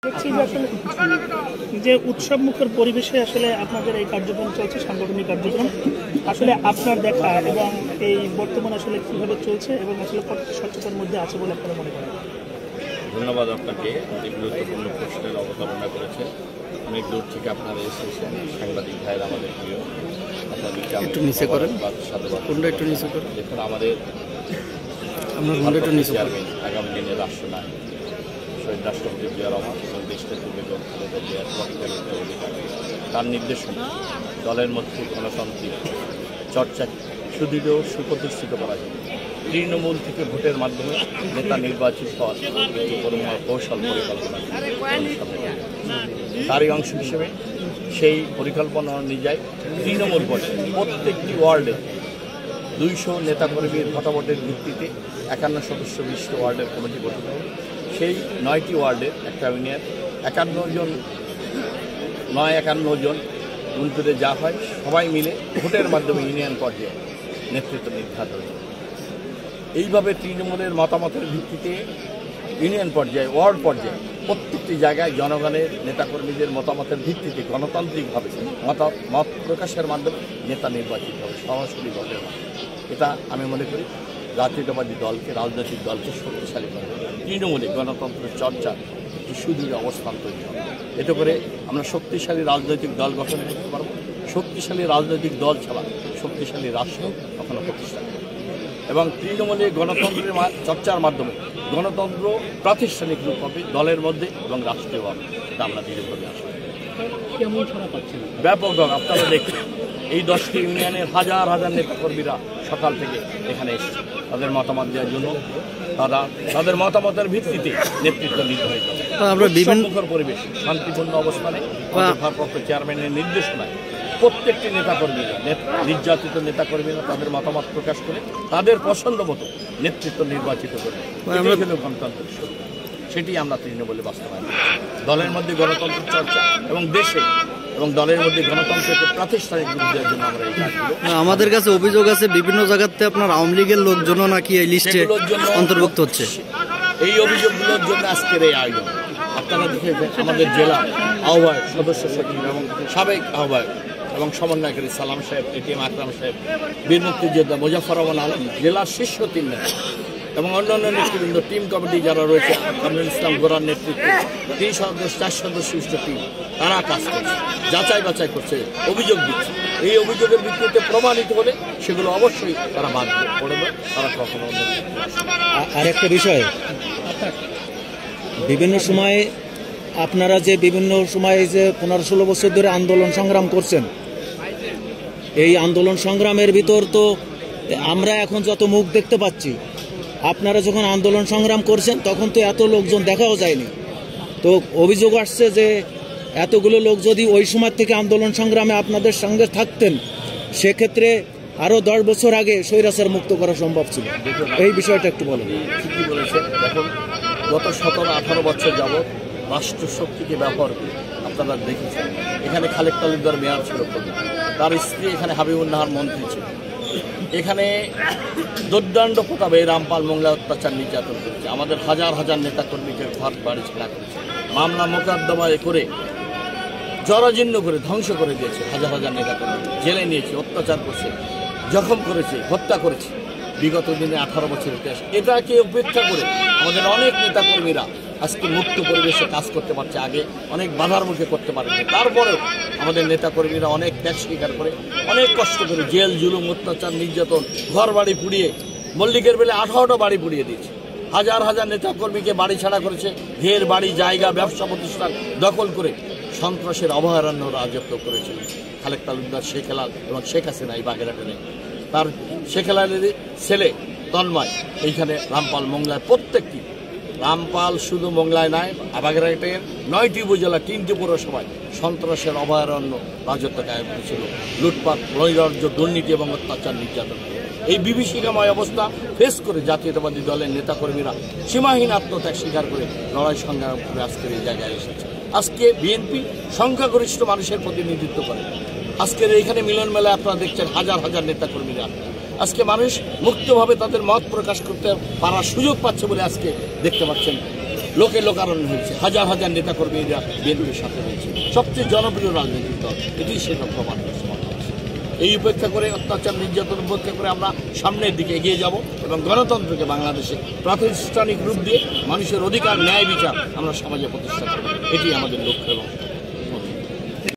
দেখছি যে আসলে যে উৎসব মুখর পরিবেশে আসলে আপনাদের এই কার্যক্রম চলছে, সাংগঠনিক কার্যক্রম আসলে আপনার দেখা এবং এই বর্তমান আসলে কিভাবে চলছে এবং আসলে কত সচেতন মধ্যে আছে বলে আপনারা মনে করেন? ধন্যবাদ আপনাকে, অনেক গুরুত্বপূর্ণ প্রশ্নের অবতারণা করেছেন। অনেক দূর থেকে আপনারা এসেছেন, সাংবাদিক ভাইয়ের আমাদের প্রিয়। আপনাদেরকে একটু নিচে করেন, কোনটা একটু নিচে করেন। দেখুন, আমাদের চেয়ারম্যান আগামী দিনের রাষ্ট্রনায়ক শহীদ রাষ্ট্রপতি জিয়া রহমান এবং দেশটাকে বেগম খালেদা জিয়ার অধিকার, তার নির্দেশনা দলের মধ্যে গণতান্ত্রিক চর্চা সুদৃঢ় সুপ্রতিষ্ঠিত করা যায়। তৃণমূল থেকে ভোটের মাধ্যমে নেতা নির্বাচিত হওয়ার একটি কৌশল পরিকল্পনা তারই অংশ হিসেবে সেই পরিকল্পনা অনুযায়ী তৃণমূল পর্যায়ে প্রত্যেকটি ওয়ার্ডে 200 নেতাকর্মীর ভোটাভোটের ভিত্তিতে 51 সদস্য বিশিষ্ট ওয়ার্ডের কমিটি গঠিত হবে। সেই 9টি ওয়ার্ডের একটা ইউনিয়ন 51 জন গুনতে যা হয় সবাই মিলে ভোটের মাধ্যমে ইউনিয়ন পর্যায়ে নেতৃত্ব নির্ধারণ। এইভাবে তৃণমূলের মতামতের ভিত্তিতে ইউনিয়ন পর্যায়ে ওয়ার্ড পর্যায়ে প্রত্যেকটি জায়গায় জনগণের নেতাকর্মীদের মতামতের ভিত্তিতে গণতান্ত্রিকভাবে মত প্রকাশের মাধ্যমে নেতা নির্বাচিত হবে সরাসরি ভোটের মাধ্যমে। এটা আমি মনে করি জাতীয়তাবাদী দলকে, রাজনৈতিক দলকে শক্তিশালী করবে। তৃণমূলে গণতন্ত্রের চর্চা একটি সুদৃঢ় অবস্থান তৈরি হবে। এতে করে আমরা শক্তিশালী রাজনৈতিক দল গঠন করতে পারব। শক্তিশালী রাজনৈতিক দল ছাড়া শক্তিশালী রাষ্ট্র কখনো প্রতিষ্ঠা করবে এবং তৃণমূলে গণতন্ত্রের চর্চার মাধ্যমে গণতন্ত্র প্রাতিষ্ঠানিক রূপ হবে দলের মধ্যে এবং রাষ্ট্রীয়ভাবে। এটা আমরা দৃঢ়ভাবে আসি। ব্যাপক দল আপনারা দেখুন, এই 10টি ইউনিয়নের হাজার হাজার নেতাকর্মীরা সকাল থেকে এখানে এসেছে তাদের মতামত দেওয়ার জন্য। তাদের মতামতের ভিত্তিতে নেতৃত্ব নির্ধারিত মুখর পরিবেশ শান্তিপূর্ণ অবস্থানে ভারপ্রাপ্ত চেয়ারম্যানের নির্দেশনায় প্রত্যেকটি নেতাকর্মীরা নির্যাতিত নেতাকর্মীরা তাদের মতামত প্রকাশ করে তাদের পছন্দ মতো নেতৃত্ব নির্বাচিত করে গণতন্ত্রের শুরু। সেটি আমরা তৃণমূলে বাস্তবায়ন দলের মধ্যে গণতন্ত্র চর্চা এবং দেশে এবং দলের মধ্যে গণতন্ত্রের প্রাতিষ্ঠানিক রূপ দেওয়ার জন্য আমরা এই কাজগুলো। আমাদের কাছে অভিযোগ আছে বিভিন্ন জায়গাতে আপনার আওয়ামী লীগের লোকজনও নাকি এই লিস্টে অন্তর্ভুক্ত হচ্ছে। এই অভিযোগগুলোর জন্য আজকের এই আয়োজন। আপনারা দেখেছেন আমাদের জেলা আহ্বায়ক, সদস্য সচিব এবং সাবেক আহ্বায়ক এবং সমন্বয়কারী সালাম সাহেব, এটিএম আকরাম সাহেব, বীর মুক্তিযোদ্ধা মোজাফফর রহমান আলম, জেলার শীর্ষ 3 নেতা এবং অন্যান্য নেতৃবৃন্দ, টিম কমিটি যারা রয়েছে, কামরুল ইসলাম গোরার নেতৃত্বে 3 সদস্য 4 সদস্য বিশিষ্ট টিম, তারা কাজ করছে, যাচাই বাছাই করছে, অভিযোগ দিচ্ছে। এই অভিযোগের ভিত্তিতে প্রমাণিত হলে সেগুলো অবশ্যই তারা বাদ পড়বে, তারা কখনো। আরেকটা বিষয়, বিভিন্ন সময়ে আপনারা যে বিভিন্ন সময়ে যে 15-16 বছর ধরে আন্দোলন সংগ্রাম করছেন, এই আন্দোলন সংগ্রামের ভিতর তো আমরা এখন যত মুখ দেখতে পাচ্ছি, আপনারা যখন আন্দোলন সংগ্রাম করছেন তখন তো এত লোকজন দেখাও যায়নি। তো অভিযোগ আসছে যে এতগুলো লোক যদি ওই সময় থেকে আন্দোলন সংগ্রামে আপনাদের সঙ্গে থাকতেন, সেক্ষেত্রে আরও 10 বছর আগে স্বৈরাচার মুক্ত করা সম্ভব ছিল। এই বিষয়টা একটু বলেন। ঠিকই বলেছেন। দেখুন, গত 17-18 বছর যাবৎ রাষ্ট্রশক্তিকে ব্যবহার করে আপনারা দেখেছেন। এখানে খালেক তালুকদার মেয়র ছিল, তার স্ত্রী এখানে হাবিবুন নাহার মন্ত্রী ছিল। এখানে দুর্দণ্ড প্রতাপে রামপাল মোংলা অত্যাচার নির্যাতন করেছে, আমাদের হাজার হাজার নেতাকর্মীকে ঘর বাড়ি ছেড়া করেছে, মামলা মোকদ্দমায় করে জরাজীর্ণ করে ধ্বংস করে দিয়েছে, হাজার হাজার নেতাকর্মী জেলে নিয়েছে, অত্যাচার করছে, জখম করেছে, হত্যা করেছে। বিগত দিনে 18 বছরের ইতিহাস। এটাকে উপেক্ষা করে আমাদের অনেক নেতাকর্মীরা আজকে মুক্ত পরিবেশে কাজ করতে পারছে, আগে অনেক বাধার মুখে করতে পারেনি। তারপরেও আমাদের নেতাকর্মীরা অনেক ত্যাগ স্বীকার করে, অনেক কষ্ট করে জেল জুলুম অত্যাচার নির্যাতন, ঘর বাড়ি পুড়িয়ে, মল্লিকের বেলে 18টা বাড়ি পুড়িয়ে দিয়েছে, হাজার হাজার নেতাকর্মীকে বাড়ি ছাড়া করেছে, ঘের বাড়ি জায়গা ব্যবসা প্রতিষ্ঠান দখল করে সন্ত্রাসের অভয়ারণ্য রাজত্ব করেছিল খালেক তালুকদার, শেখ হেলাল এবং শেখ হাসিনা। এই বাগেরহাটে নেই, তার শেখ হেলালের ছেলে তন্ময় এইখানে রামপাল মোংলায় প্রত্যেকটি, রামপাল শুধু মোংলায় নয়, বাগেরহাটের 9টি উপজেলা 3টি পৌরসভায় সন্ত্রাসের অভয়ারণ্য রাজত্ব কায়েম করেছিল, লুটপাট, নৈরাজ্য, দুর্নীতি এবং অত্যাচার নির্যাতন। এই বিভীষিকাময় অবস্থা ফেস করে জাতীয়তাবাদী দলের নেতাকর্মীরা সীমাহীন আত্মত্যাগ স্বীকার করে লড়াই সংগ্রাম করে আজকের এই জায়গায় এসেছে। আজকে বিএনপি সংখ্যাগরিষ্ঠ মানুষের প্রতিনিধিত্ব করে। আজকের এইখানে মিলন মেলায় আপনারা দেখছেন হাজার হাজার নেতাকর্মীরা। আজকে মানুষ মুক্তভাবে তাদের মত প্রকাশ করতে পারার সুযোগ পাচ্ছে বলে আজকে দেখতে পাচ্ছেন লোকে লোকারণ্য হয়েছে, হাজার হাজার নেতাকর্মীরা বিএনপির সাথে রয়েছে, সবচেয়ে জনপ্রিয় রাজনৈতিক দল, এটি সেটা প্রমাণ করছে। এই উপেক্ষা করে, অত্যাচার নির্যাতন উপেক্ষা করে আমরা সামনের দিকে এগিয়ে যাব এবং গণতন্ত্রকে বাংলাদেশে প্রাতিষ্ঠানিক রূপ দিয়ে মানুষের অধিকার, ন্যায়, বিচার আমরা সমাজে প্রতিষ্ঠা করব। এটি আমাদের লক্ষ্য এবং